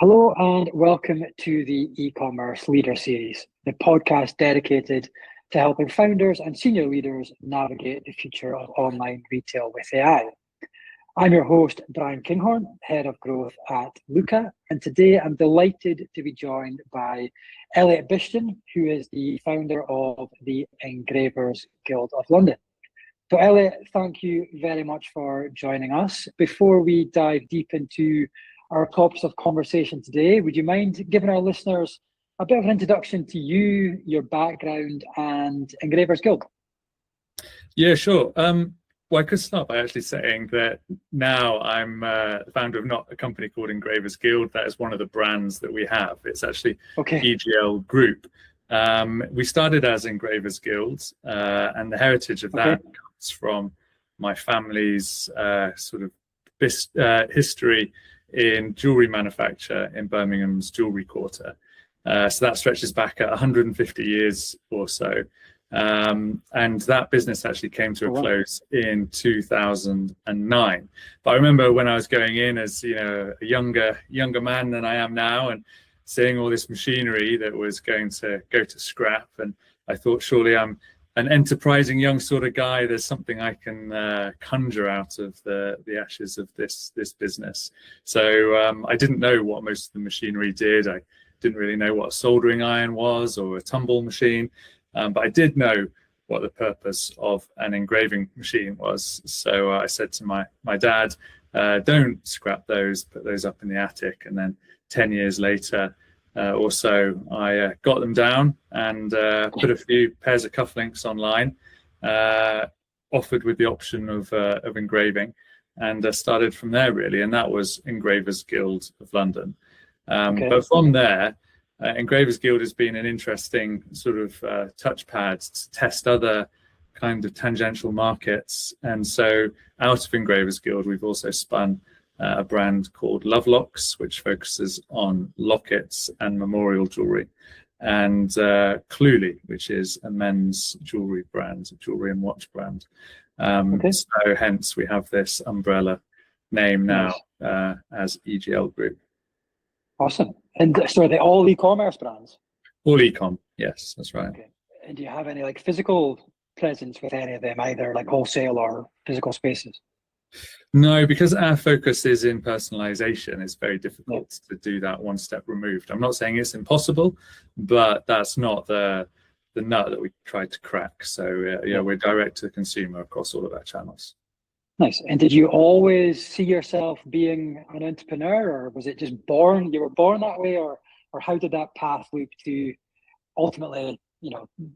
Hello and welcome to the e-commerce leader series, the podcast dedicated to helping founders and senior leaders navigate the future of online retail with AI. I'm your host, Bryan Kinghorn, Head of Growth at Luca, and today I'm delighted to be joined by Elliot Bishton, who is the founder of the Engravers Guild of London. So Elliot, thank you very much for joining us. Before we dive deep into our topics of conversation today, would you mind giving our listeners a bit of an introduction to you, your background, and Engravers Guild? Yeah, sure. Well, I could start by actually saying that now I'm the founder of not a company called Engravers Guild. That is one of the brands that we have. It's actually EGL Group. We started as Engravers Guild, and the heritage of that comes from my family's sort of history in jewellery manufacture in Birmingham's jewellery quarter. So that stretches back at 150 years or so. And that business actually came to a close in 2009. But I remember when I was going in as a younger man than I am now, and seeing all this machinery that was going to go to scrap, and I thought, surely I'm an enterprising young sort of guy. There's something I can conjure out of the ashes of this business. So I didn't know what most of the machinery did. I didn't really know what a soldering iron was or a tumble machine, but I did know what the purpose of an engraving machine was. So I said to my dad, don't scrap those, put those up in the attic. And then 10 years later, or so, I got them down and put a few pairs of cufflinks online, offered with the option of engraving, and started from there really. And that was Engravers Guild of London. But from there, Engravers Guild has been an interesting sort of touchpad to test other kind of tangential markets. And so out of Engravers Guild, we've also spun a brand called Lovelox, which focuses on lockets and memorial jewelry, and Cluely, which is a men's jewelry brand, a jewelry and watch brand. So hence we have this umbrella name now as EGL Group. Awesome. And so are they all e-commerce brands? All e-com, yes, that's right. Okay. And do you have any like physical presence with any of them, either like wholesale or physical spaces? No, because our focus is in personalization, it's very difficult to do that one step removed. I'm not saying it's impossible, but that's not the nut that we tried to crack. So we're direct to the consumer across all of our channels. Nice. And did you always see yourself being an entrepreneur, or was it just born? You were born that way, or how did that path loop to ultimately,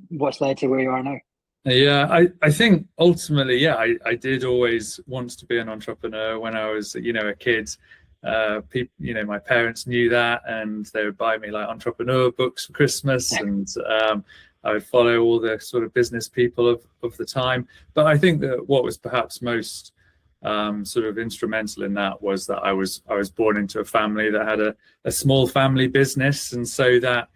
what's led to where you are now? Yeah, I think ultimately, I did always want to be an entrepreneur when I was, a kid. My parents knew that, and they would buy me like entrepreneur books for Christmas, and I would follow all the sort of business people of the time. But I think that what was perhaps most sort of instrumental in that was that I was born into a family that had a small family business, and so that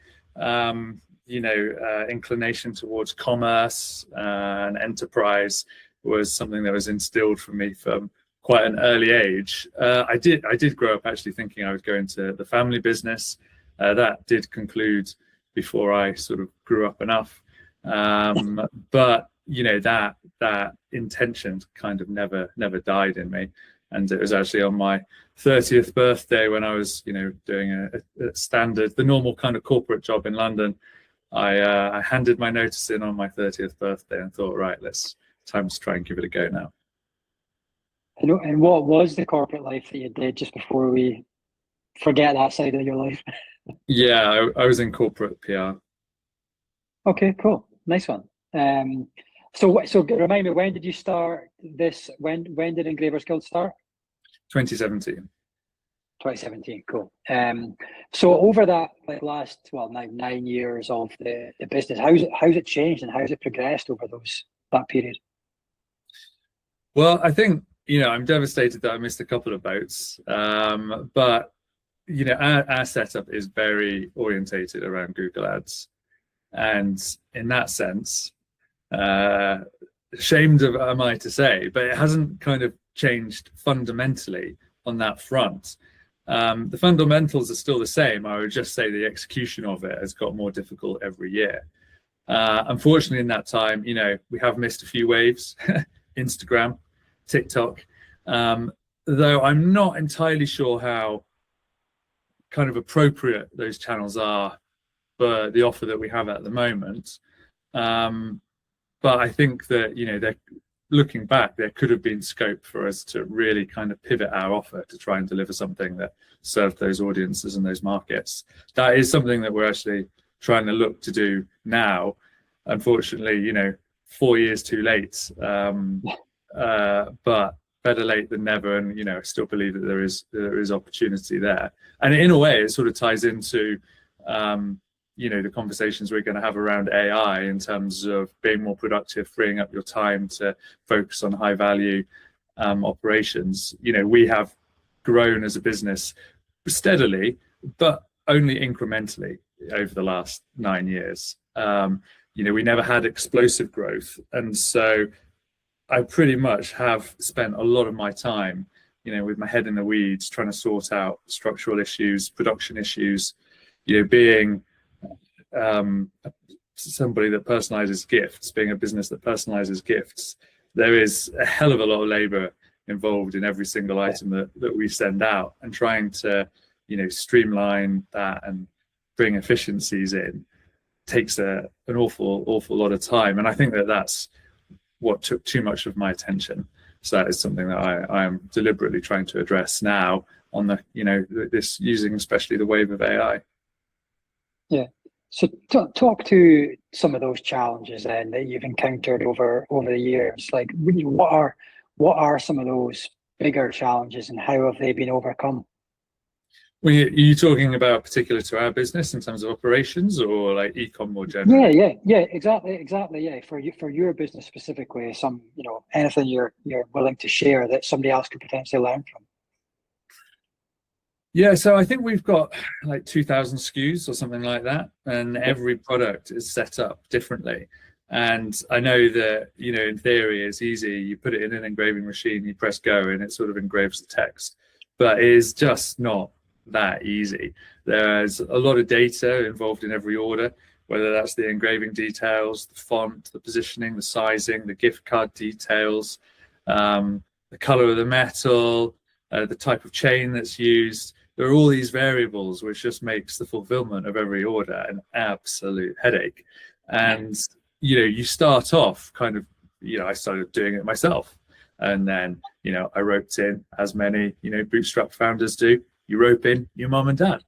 inclination towards commerce and enterprise was something that was instilled from me from quite an early age. I did grow up actually thinking I would go into the family business. That did conclude before I sort of grew up enough. But that intention kind of never died in me. And it was actually on my 30th birthday when I was, doing the normal kind of corporate job in London. I handed my notice in on my 30th birthday and thought, right, time to try and give it a go now. And what was the corporate life that you did, just before we forget that side of your life? Yeah, I was in corporate PR. Okay, cool. Nice one. So remind me, when did you start this? When did Engravers Guild start? 2017. 2017, cool. So over that last 9 years of the business, how's it changed and how's it progressed over that period? Well, I think I'm devastated that I missed a couple of boats, but our setup is very orientated around Google Ads, and in that sense, ashamed of am I to say, but it hasn't kind of changed fundamentally on that front. The fundamentals are still the same. I would just say the execution of it has got more difficult every year. Unfortunately, in that time, we have missed a few waves, Instagram, TikTok, though I'm not entirely sure how kind of appropriate those channels are for the offer that we have at the moment. But I think that, they're looking back, there could have been scope for us to really kind of pivot our offer to try and deliver something that served those audiences and those markets. That is something that we're actually trying to look to do now. Unfortunately, 4 years too late, but better late than never. And, I still believe that there is opportunity there. And in a way, it sort of ties into, the conversations we're going to have around AI in terms of being more productive, freeing up your time to focus on high value operations. We have grown as a business steadily, but only incrementally over the last 9 years. We never had explosive growth. And so I pretty much have spent a lot of my time, with my head in the weeds, trying to sort out structural issues, production issues, being somebody that personalizes gifts, being a business that personalizes gifts. There is a hell of a lot of labor involved in every single item that we send out, and trying to, streamline that and bring efficiencies in takes an awful lot of time. And I think that that's what took too much of my attention. So that is something that I am deliberately trying to address now on the, this using especially the wave of AI. Yeah. So talk to some of those challenges then that you've encountered over the years. Like, what are some of those bigger challenges, and how have they been overcome? Are you talking about particular to our business in terms of operations, or like e-com more generally? Yeah, exactly. Yeah, for your business specifically, anything you're willing to share that somebody else could potentially learn from. Yeah, so I think we've got like 2,000 SKUs or something like that, and every product is set up differently. And I know that, in theory, it's easy. You put it in an engraving machine, you press go, and it sort of engraves the text. But it is just not that easy. There's a lot of data involved in every order, whether that's the engraving details, the font, the positioning, the sizing, the gift card details, the color of the metal, the type of chain that's used. There are all these variables, which just makes the fulfillment of every order an absolute headache. And, you start off kind of, I started doing it myself. And then, I roped in, as many, bootstrap founders do, you rope in your mom and dad,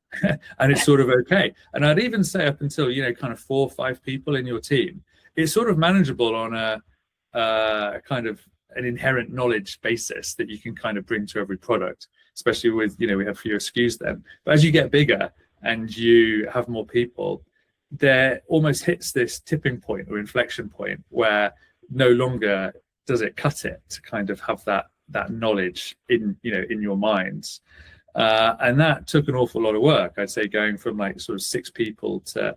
and it's sort of okay. And I'd even say up until, kind of 4 or 5 people in your team, it's sort of manageable on a kind of an inherent knowledge basis that you can kind of bring to every product, especially with, we have fewer SKUs then. But as you get bigger and you have more people, there almost hits this tipping point or inflection point where no longer does it cut it to kind of have that knowledge in your minds. And that took an awful lot of work. I'd say going from like sort of 6 people to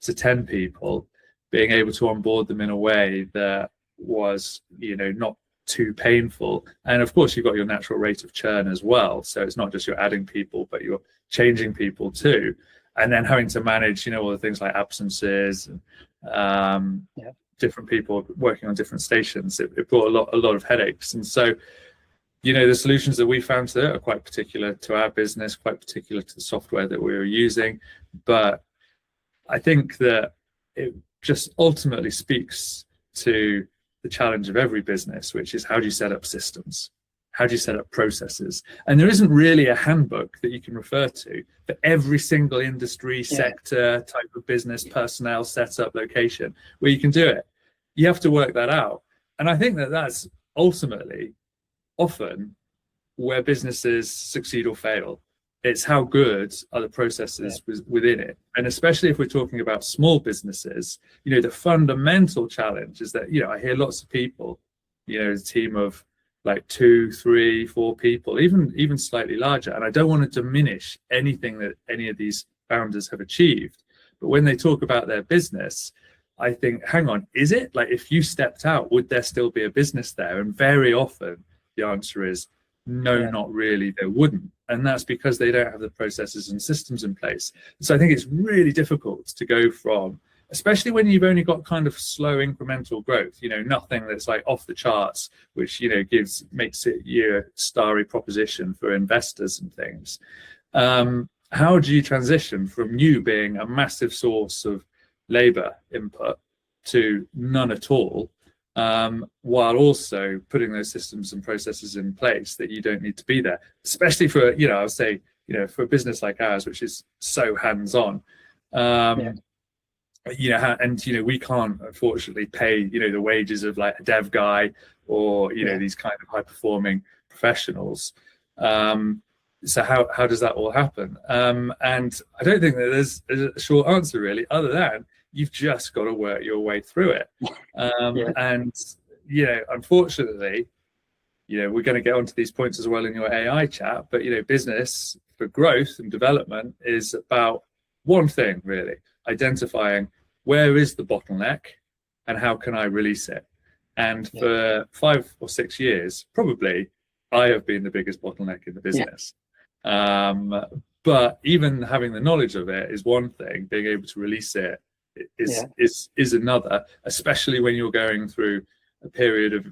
10 people, being able to onboard them in a way that was, not too painful. And of course, you've got your natural rate of churn as well. So it's not just you're adding people, but you're changing people too. And then having to manage, all the things like absences and different people working on different stations. It brought a lot of headaches. And so, the solutions that we found there are quite particular to our business, quite particular to the software that we were using. But I think that it just ultimately speaks to the challenge of every business, which is how do you set up systems? How do you set up processes? And there isn't really a handbook that you can refer to for every single industry, sector, type of business, personnel, setup, location, where you can do it. You have to work that out. And I think that that's ultimately often where businesses succeed or fail. It's how good are the processes within it. And especially if we're talking about small businesses, the fundamental challenge is that, I hear lots of people, a team of like 2, 3, 4 people, even slightly larger. And I don't want to diminish anything that any of these founders have achieved. But when they talk about their business, I think, hang on, is it? Like, if you stepped out, would there still be a business there? And very often the answer is no, not really, there wouldn't. And that's because they don't have the processes and systems in place. So I think it's really difficult to go from, especially when you've only got kind of slow incremental growth, nothing that's like off the charts, which, makes it your starry proposition for investors and things. How do you transition from you being a massive source of labor input to none at all, while also putting those systems and processes in place that you don't need to be there, especially for, I would say, for a business like ours, which is so hands-on. And we can't unfortunately pay the wages of like a dev guy or these kind of high performing professionals. So how does that all happen? And I don't think that there's a short answer really, other than you've just got to work your way through it. And unfortunately, we're going to get onto these points as well in your AI chat, but business for growth and development is about one thing really: identifying where is the bottleneck and how can I release it. And for 5 or 6 years, probably I have been the biggest bottleneck in the business. But even having the knowledge of it is one thing, being able to release it is another, especially when you're going through a period of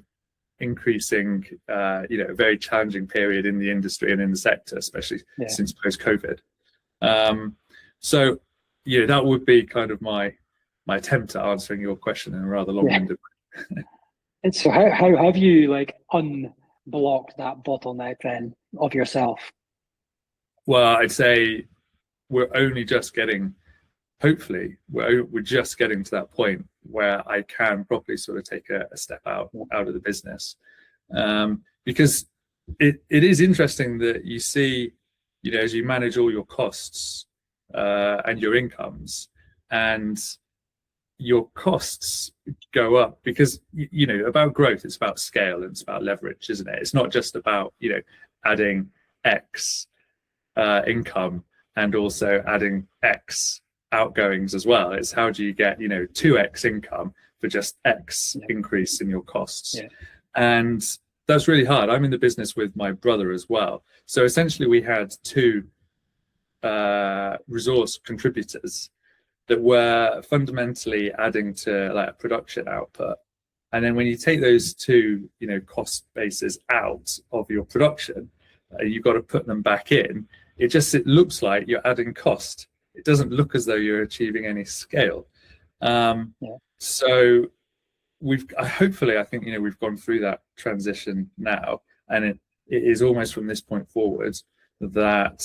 increasing, a very challenging period in the industry and in the sector, especially since post-COVID. So that would be kind of my attempt at answering your question in a rather long-winded way. And so how have you like unblocked that bottleneck then of yourself? Well, I'd say we're only just getting, hopefully, we're just getting to that point where I can properly sort of take a step out of the business. Because it is interesting that you see, as you manage all your costs and your incomes, and your costs go up because, about growth, it's about scale and it's about leverage, isn't it? It's not just about, adding X income and also adding X outgoings as well. It's how do you get 2x income for just X increase in your costs. And that's really hard. I'm in the business with my brother as well, so essentially we had 2 resource contributors that were fundamentally adding to like a production output. And then when you take those 2 cost bases out of your production, you've got to put them back in. It looks like you're adding cost. It doesn't look as though you're achieving any scale. So hopefully, I think, we've gone through that transition now, and it is almost from this point forward that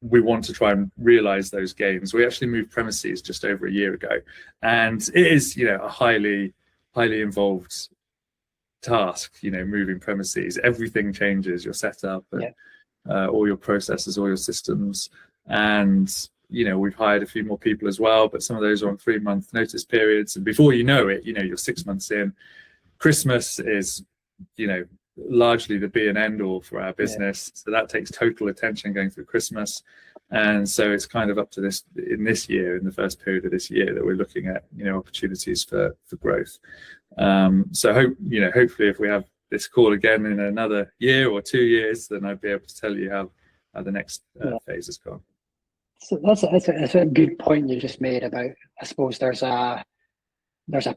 we want to try and realize those gains. We actually moved premises just over a year ago, and it is, a highly involved task, moving premises. Everything changes, your setup, and all your processes, all your systems. And we've hired a few more people as well, but some of those are on 3-month notice periods, and before you know it, you're 6 months in. Christmas is largely the be and end all for our business, so that takes total attention going through Christmas. And so it's kind of up to this in the first period of this year, that we're looking at opportunities for growth. So hopefully if we have this call again in another year or 2 years, then I'd be able to tell you how the next phase has gone. So that's a good point you just made about, I suppose there's a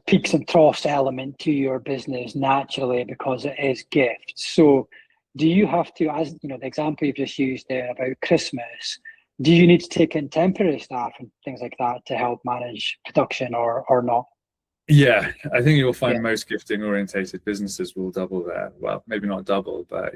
peaks and troughs element to your business naturally because it is gifts. So do you have to, as the example you've just used there about Christmas, do you need to take in temporary staff and things like that to help manage production or not? Yeah, I think you'll find most gifting orientated businesses will double their, well, maybe not double, but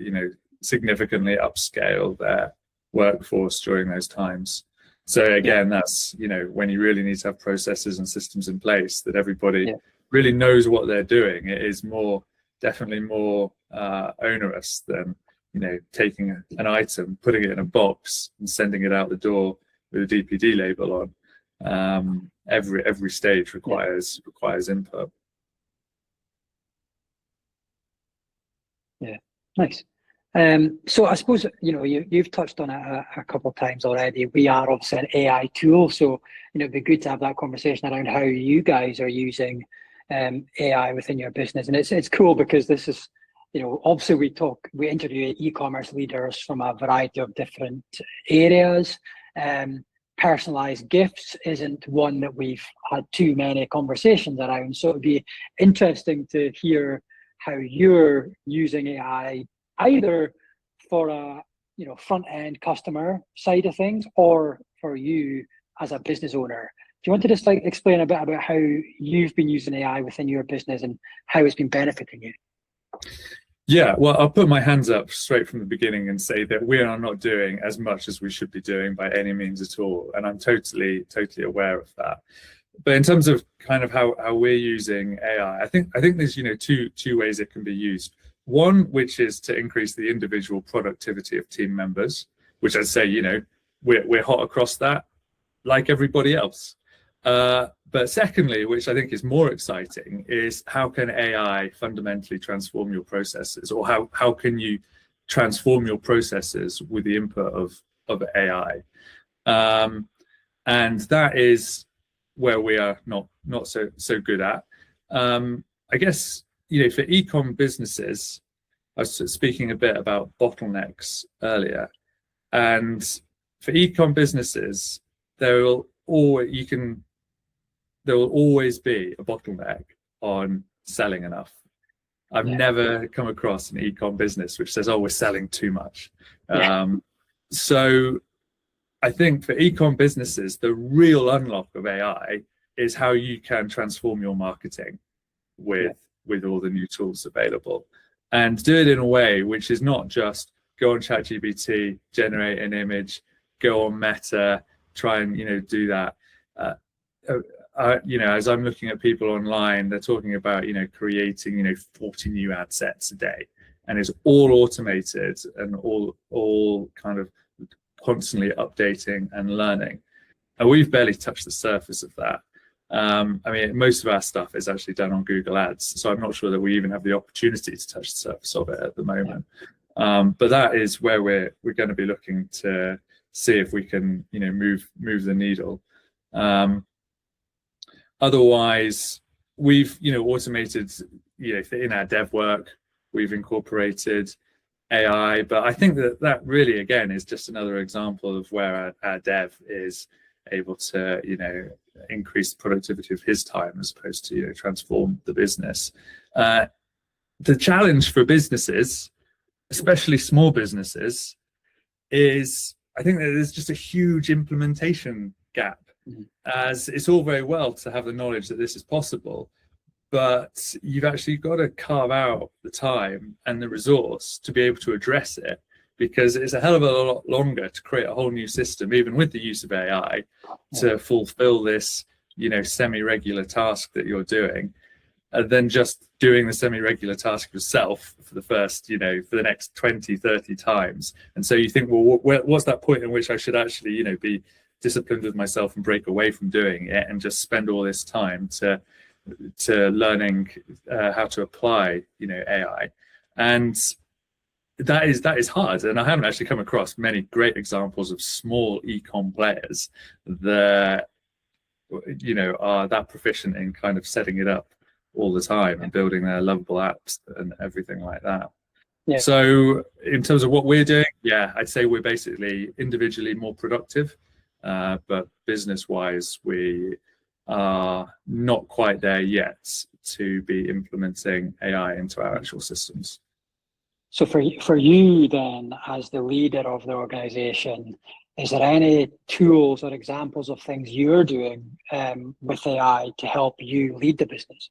significantly upscale their workforce during those times. So again, that's when you really need to have processes and systems in place that everybody really knows what they're doing. It is definitely more onerous than taking an item, putting it in a box and sending it out the door with a DPD label on. Every stage requires input. Nice. So I suppose you've touched on it a couple of times already. We are obviously an AI tool, so it'd be good to have that conversation around how you guys are using AI within your business. And it's cool because this is obviously we interview e-commerce leaders from a variety of different areas. Personalized gifts isn't one that we've had too many conversations around. So it'd be interesting to hear how you're using AI either for a front end customer side of things, or for you as a business owner. Do you want to just explain a bit about how you've been using AI within your business and how it's been benefiting you? Yeah, well, I'll put my hands up straight from the beginning and say that we are not doing as much as we should be doing by any means at all. And I'm totally aware of that. But in terms of kind of how we're using AI, I think there's, two ways it can be used. One, which is to increase the individual productivity of team members, which I'd say, we're hot across that, like everybody else. But secondly, which I think is more exciting, is how can AI fundamentally transform your processes, or how can you transform your processes with the input of AI? And that is where we are not so good at. I guess, for e-com businesses, I was speaking a bit about bottlenecks earlier, and for e-com businesses, there will always be a bottleneck on selling enough. I've never come across an e-com business which says, "Oh, we're selling too much." So I think for e-com businesses, the real unlock of AI is how you can transform your marketing with all the new tools available, and do it in a way which is not just go on ChatGPT, generate an image, go on Meta, try and do that. As I'm looking at people online, they're talking about creating 40 new ad sets a day, and it's all automated and all kind of constantly updating and learning. And we've barely touched the surface of that. Most of our stuff is actually done on Google Ads, so I'm not sure that we even have the opportunity to touch the surface of it at the moment. But that is where we're going to be looking to see if we can move the needle. Otherwise, we've automated in our dev work, we've incorporated AI, but I think that really again is just another example of where our dev is able to increase the productivity of his time as opposed to transform the business. The challenge for businesses, especially small businesses, is I think that there's just a huge implementation gap. As it's all very well to have the knowledge that this is possible, but you've actually got to carve out the time and the resource to be able to address it, because it's a hell of a lot longer to create a whole new system, even with the use of AI, to fulfill this semi-regular task that you're doing, than just doing the semi-regular task yourself for the first for the next 20-30 times. And so you think, well, what's that point in which I should actually be disciplined with myself and break away from doing it and just spend all this time to learning how to apply AI? And that is hard. And I haven't actually come across many great examples of small e-com players that are that proficient in kind of setting it up all the time and building their lovable apps and everything like that. So in terms of what we're doing, I'd say we're basically individually more productive. But business-wise, we are not quite there yet to be implementing AI into our actual systems. So for you then, as the leader of the organization, is there any tools or examples of things you're doing with AI to help you lead the business?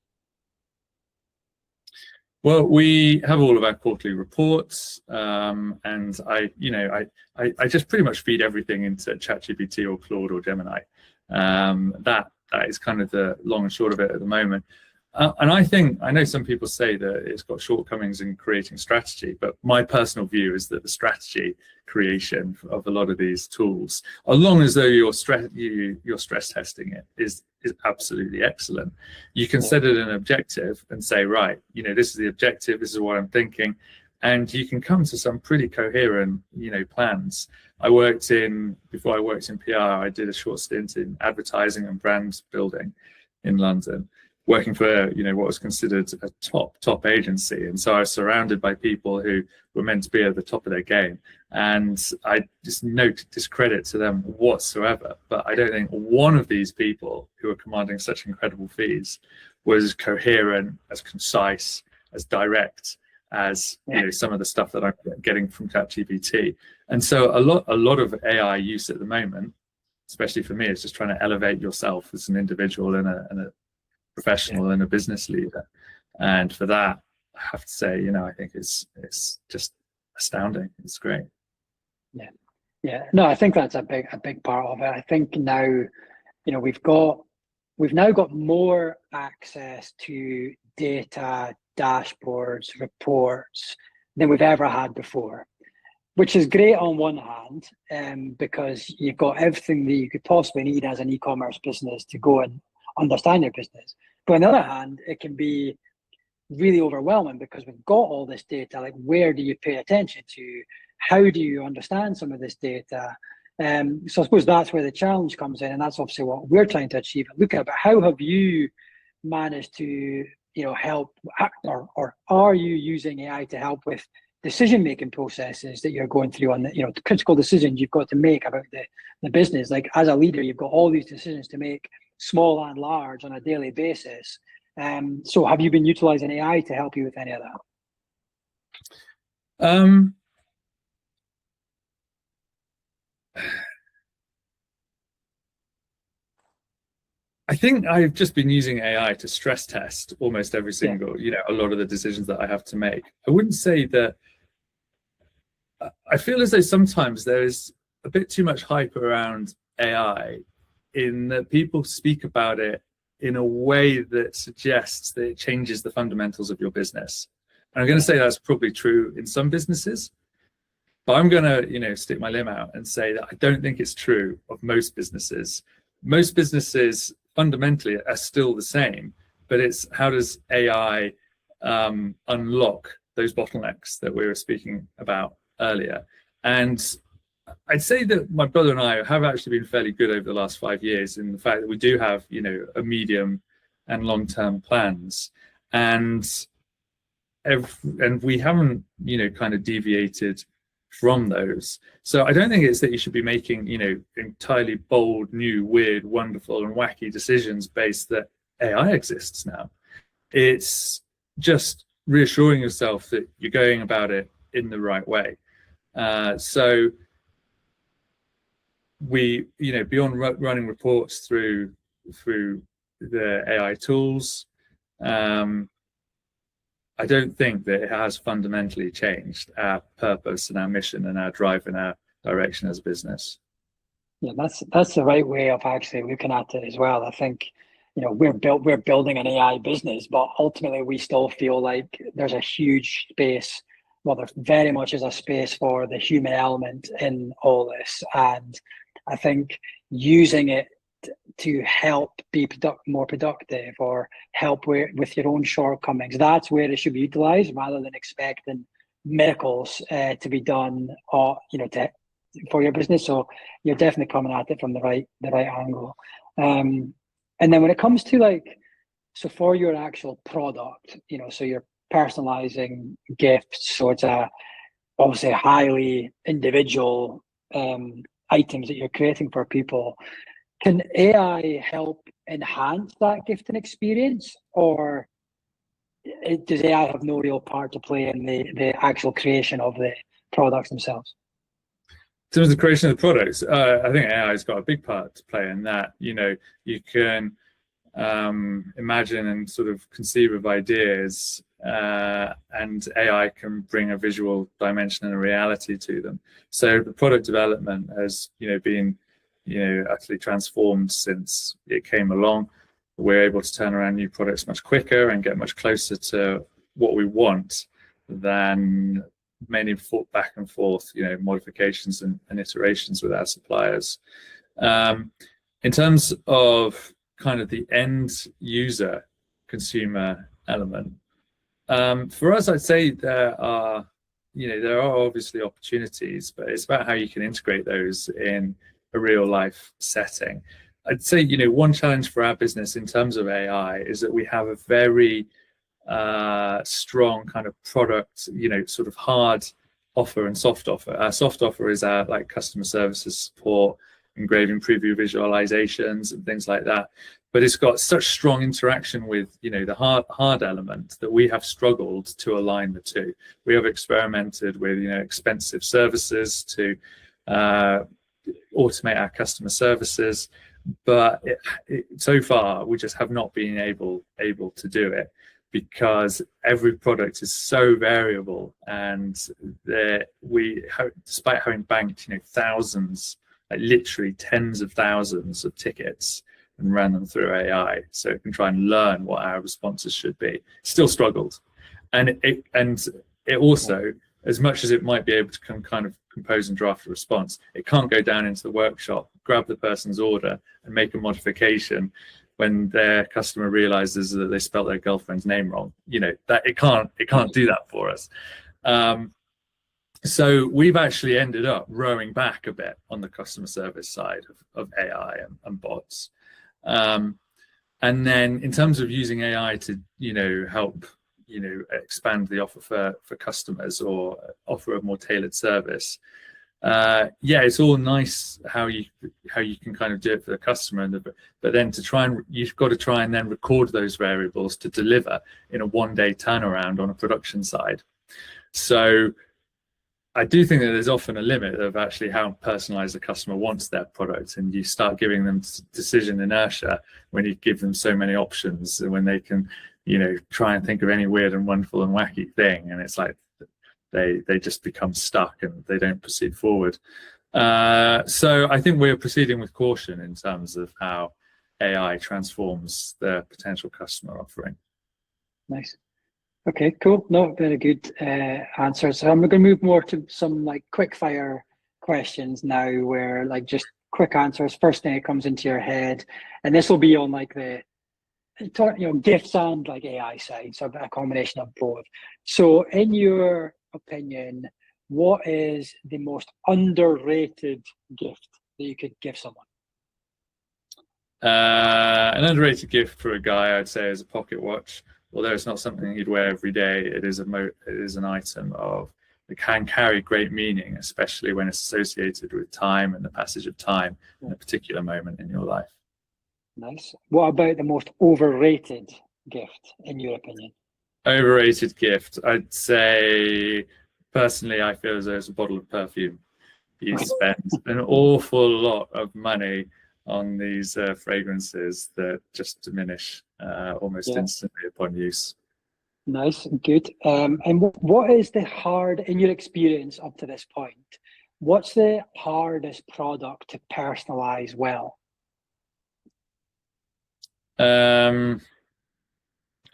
Well, we have all of our quarterly reports, and I just pretty much feed everything into ChatGPT or Claude or Gemini. That is kind of the long and short of it at the moment. And I know some people say that it's got shortcomings in creating strategy, but my personal view is that the strategy creation of a lot of these tools, as long as though you're stress testing it, is absolutely excellent. You can set it an objective and say, right, this is the objective, this is what I'm thinking, and you can come to some pretty coherent, plans. Before I worked in PR, I did a short stint in advertising and brand building in London, working for, you know, what was considered a top agency. And so I was surrounded by people who were meant to be at the top of their game. And I just no discredit to them whatsoever. But I don't think one of these people who are commanding such incredible fees was coherent, as concise, as direct as, you know, some of the stuff that I'm getting from ChatGPT. And so a lot of AI use at the moment, especially for me, is just trying to elevate yourself as an individual and a professional and a business leader. And for that, I have to say, you know, I think it's just astounding. It's great. Yeah. No, I think that's a big part of it. I think now, you know, we've now got more access to data, dashboards, reports than we've ever had before, which is great on one hand, because you've got everything that you could possibly need as an e-commerce business to go and understand your business. But on the other hand, it can be really overwhelming because we've got all this data. Like, where do you pay attention to? How do you understand some of this data? So I suppose that's where the challenge comes in, and that's obviously what we're trying to achieve and look at. But how have you managed to, you know, help, or are you using AI to help with decision-making processes that you're going through on the, you know, the critical decisions you've got to make about the business? Like, as a leader, you've got all these decisions to make, small and large, on a daily basis. So have you been utilizing AI to help you with any of that? I think I've just been using AI to stress test almost every single, you know, a lot of the decisions that I have to make. I wouldn't say that. I feel as though sometimes there is a bit too much hype around AI, in that people speak about it in a way that suggests that it changes the fundamentals of your business. And I'm going to say that's probably true in some businesses, but I'm going to, you know, stick my limb out and say that I don't think it's true of most businesses. Most businesses fundamentally are still the same, but it's how does AI unlock those bottlenecks that we were speaking about earlier. And I'd say that my brother and I have actually been fairly good over the last 5 years in the fact that we do have, you know, a medium and long-term plans, and we haven't, you know, kind of deviated from those. So I don't think it's that you should be making, you know, entirely bold, new, weird, wonderful and wacky decisions based that AI exists now. It's just reassuring yourself that you're going about it in the right way. So we, you know, beyond running reports through the AI tools, I don't think that it has fundamentally changed our purpose and our mission and our drive and our direction as a business. Yeah, that's the right way of actually looking at it as well. I think, you know, we're building an AI business, but ultimately we still feel like there's a huge space. Well, there very much is a space for the human element in all this, and I think using it to help be more productive or help with your own shortcomings, that's where it should be utilized, rather than expecting miracles to be done, or, you know, for your business. So you're definitely coming at it from the right angle. And then when it comes to, like, so for your actual product, you know, so you're personalizing gifts, so it's obviously highly individual items that you're creating for people. Can AI help enhance that gifting experience, or does AI have no real part to play in the actual creation of the products themselves? In terms of the creation of the products, I think AI has got a big part to play in that. You know, you can imagine and sort of conceive of ideas, and AI can bring a visual dimension and a reality to them. So the product development has, you know, been, you know, utterly transformed since it came along. We're able to turn around new products much quicker and get much closer to what we want than many back and forth, you know, modifications and iterations with our suppliers. In terms of kind of the end user consumer element, for us, I'd say there are obviously opportunities, but it's about how you can integrate those in a real life setting. I'd say, one challenge for our business in terms of AI is that we have a very strong kind of product, sort of hard offer and soft offer. Our soft offer is our like customer services support, engraving preview visualizations and things like that. But it's got such strong interaction with, the hard element that we have struggled to align the two. We have experimented with, expensive services to automate our customer services, but so far we just have not been able to do it, because every product is so variable, and despite having banked thousands, like literally tens of thousands of tickets, and ran them through AI so it can try and learn what our responses should be, still struggled. And it also, as much as it might be able to kind of compose and draft a response, it can't go down into the workshop, grab the person's order and make a modification when their customer realizes that they spelled their girlfriend's name wrong. That it can't do that for us. So we've actually ended up rowing back a bit on the customer service side of AI and bots. And then in terms of using AI to, help, expand the offer for customers or offer a more tailored service, it's all nice how you can kind of do it for the customer, but then you've got to try and then record those variables to deliver in a one-day turnaround on a production side. So I do think that there's often a limit of actually how personalized the customer wants their product, and you start giving them decision inertia when you give them so many options, and when they can, try and think of any weird and wonderful and wacky thing, and it's like they just become stuck and they don't proceed forward. So I think we're proceeding with caution in terms of how AI transforms the potential customer offering. Nice. Okay, cool. No, very good answers. So I'm going to move more to some like quick fire questions now, where like just quick answers. First thing that comes into your head, and this will be on like the gifts and like AI side, so a combination of both. So in your opinion, what is the most underrated gift that you could give someone? An underrated gift for a guy, I'd say, is a pocket watch. Although it's not something you'd wear every day, it is an item that can carry great meaning, especially when it's associated with time and the passage of time in a particular moment in your life. Nice. What about the most overrated gift, in your opinion? Overrated gift, I'd say, personally, I feel as though it's a bottle of perfume. You spend an awful lot of money on these fragrances that just diminish almost instantly upon use. Nice, good. And what is in your experience up to this point, what's the hardest product to personalize well?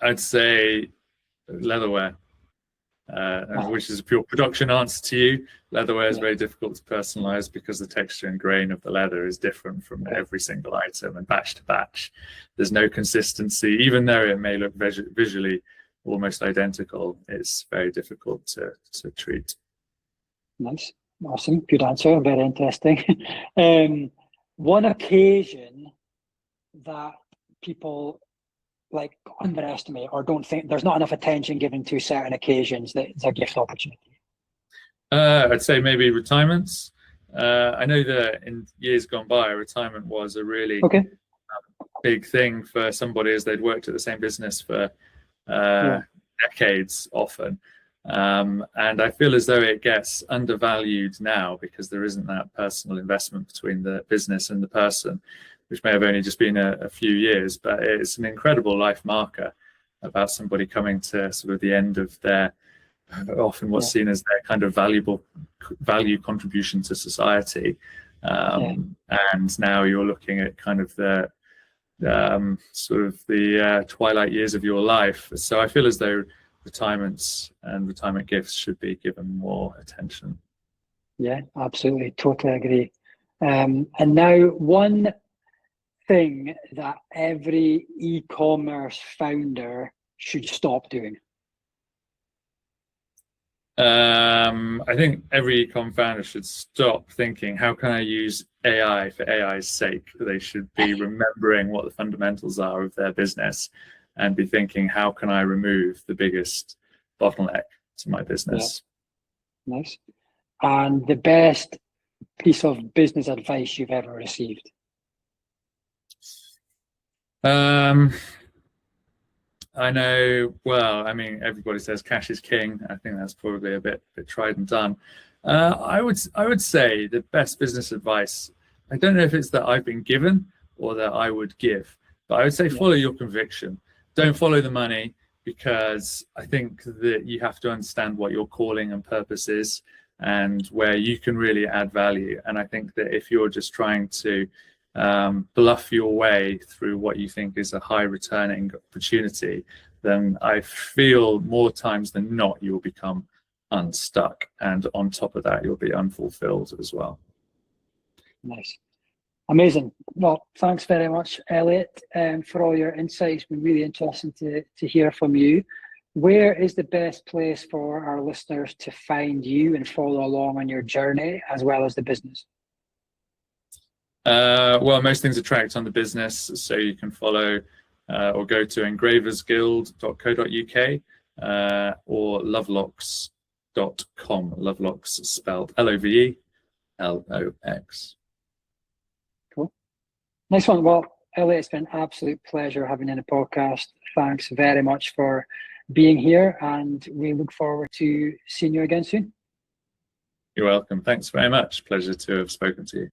I'd say leatherware, which is a pure production answer to you. Leatherware is very difficult to personalize because the texture and grain of the leather is different from every single item, and batch to batch there's no consistency. Even though it may look visually almost identical, it's very difficult to treat. Nice, awesome, good answer, very interesting. One occasion that people like underestimate or don't think there's not enough attention given to certain occasions that it's a gift opportunity? I'd say maybe retirements. I know that in years gone by, retirement was a really big thing for somebody, as they'd worked at the same business for decades often. And I feel as though it gets undervalued now because there isn't that personal investment between the business and the person, which may have only just been a few years, but it's an incredible life marker about somebody coming to sort of the end of their, often what's seen as their kind of value contribution to society. And now you're looking at kind of the sort of the twilight years of your life. So I feel as though retirements and retirement gifts should be given more attention. Yeah, absolutely, totally agree. And now one thing that every e-commerce founder should stop doing. I think every e-com founder should stop thinking, how can I use AI for AI's sake? They should be remembering what the fundamentals are of their business and be thinking, how can I remove the biggest bottleneck to my business? Yeah. Nice. And the best piece of business advice you've ever received? I know, well, I mean, everybody says cash is king. I think that's probably a bit tried and done. I would say the best business advice, I don't know if it's that I've been given or that I would give, but I would say follow your conviction. Don't follow the money, because I think that you have to understand what your calling and purpose is and where you can really add value. And I think that if you're just trying to bluff your way through what you think is a high returning opportunity, then I feel more times than not you'll become unstuck, and on top of that you'll be unfulfilled as well. Nice. Amazing. Well, thanks very much, Elliot, for all your insights. It's been really interesting to hear from you. Where is the best place for our listeners to find you and follow along on your journey, as well as the business? Well, most things are tracked on the business, so you can follow or go to engraversguild.co.uk or lovelox.com. Lovelox spelled Lovelox. Cool. Nice one. Well, Elliot, it's been an absolute pleasure having you in the podcast. Thanks very much for being here, and we look forward to seeing you again soon. You're welcome. Thanks very much. Pleasure to have spoken to you.